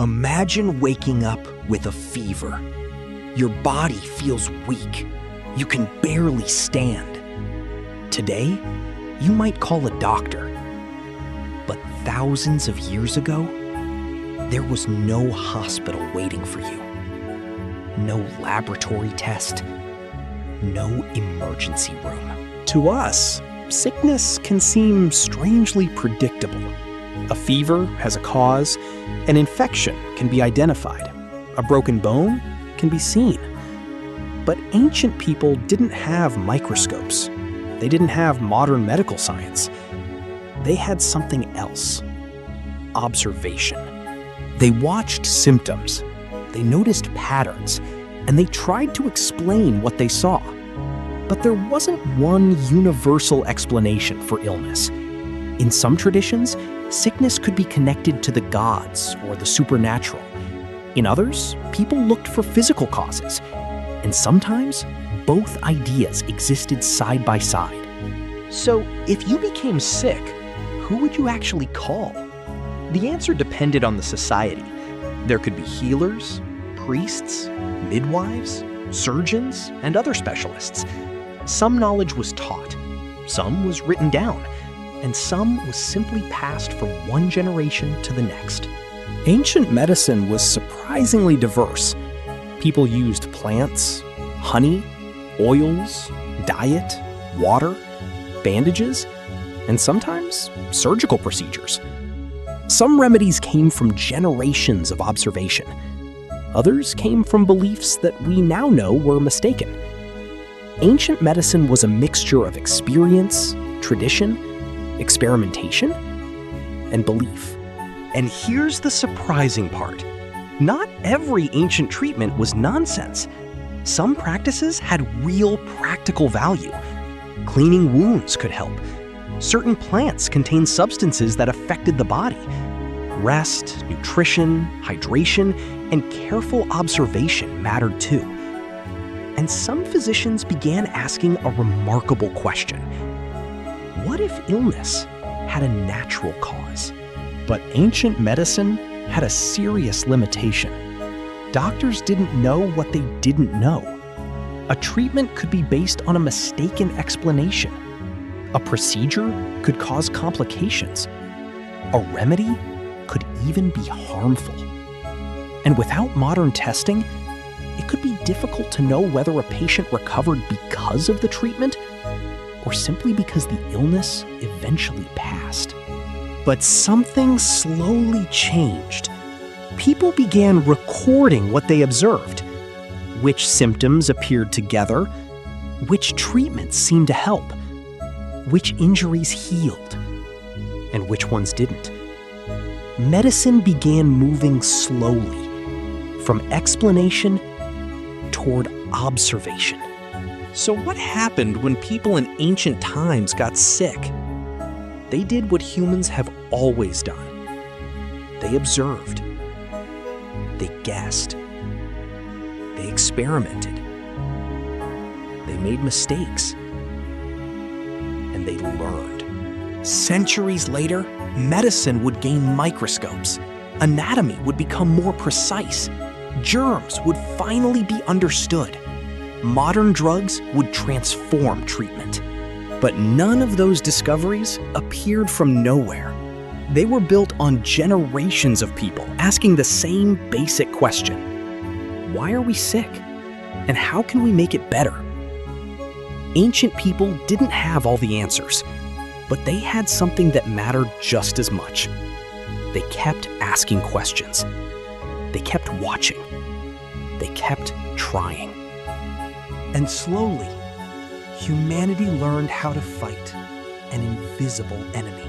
Imagine waking up with a fever. Your body feels weak. You can barely stand. Today, you might call a doctor. But thousands of years ago, there was no hospital waiting for you. No laboratory test. No emergency room. To us, sickness can seem strangely predictable. A fever has a cause, an infection can be identified, a broken bone can be seen. But ancient people didn't have microscopes. They didn't have modern medical science. They had something else: observation. They watched symptoms, they noticed patterns, and they tried to explain what they saw. But there wasn't one universal explanation for illness. In some traditions, sickness could be connected to the gods or the supernatural. In others, people looked for physical causes. And sometimes, both ideas existed side by side. So, if you became sick, who would you actually call? The answer depended on the society. There could be healers, priests, midwives, surgeons, and other specialists. Some knowledge was taught, some was written down, and some was simply passed from one generation to the next. Ancient medicine was surprisingly diverse. People used plants, honey, oils, diet, water, bandages, and sometimes surgical procedures. Some remedies came from generations of observation. Others came from beliefs that we now know were mistaken. Ancient medicine was a mixture of experience, tradition, experimentation, and belief. And here's the surprising part. Not every ancient treatment was nonsense. Some practices had real practical value. Cleaning wounds could help. Certain plants contained substances that affected the body. Rest, nutrition, hydration, and careful observation mattered too. And some physicians began asking a remarkable question. What if illness had a natural cause? But ancient medicine had a serious limitation. Doctors didn't know what they didn't know. A treatment could be based on a mistaken explanation. A procedure could cause complications. A remedy could even be harmful. And without modern testing, it could be difficult to know whether a patient recovered because of the treatment or simply because the illness eventually passed. But something slowly changed. People began recording what they observed. Which symptoms appeared together, which treatments seemed to help, which injuries healed, and which ones didn't. Medicine began moving slowly, from explanation toward observation. So what happened when people in ancient times got sick? They did what humans have always done. They observed. They guessed. They experimented. They made mistakes. And they learned. Centuries later, medicine would gain microscopes. Anatomy would become more precise. Germs would finally be understood. Modern drugs would transform treatment. But none of those discoveries appeared from nowhere. They were built on generations of people asking the same basic question. Why are we sick? And how can we make it better? Ancient people didn't have all the answers, but they had something that mattered just as much. They kept asking questions. They kept watching. They kept trying. And slowly, humanity learned how to fight an invisible enemy.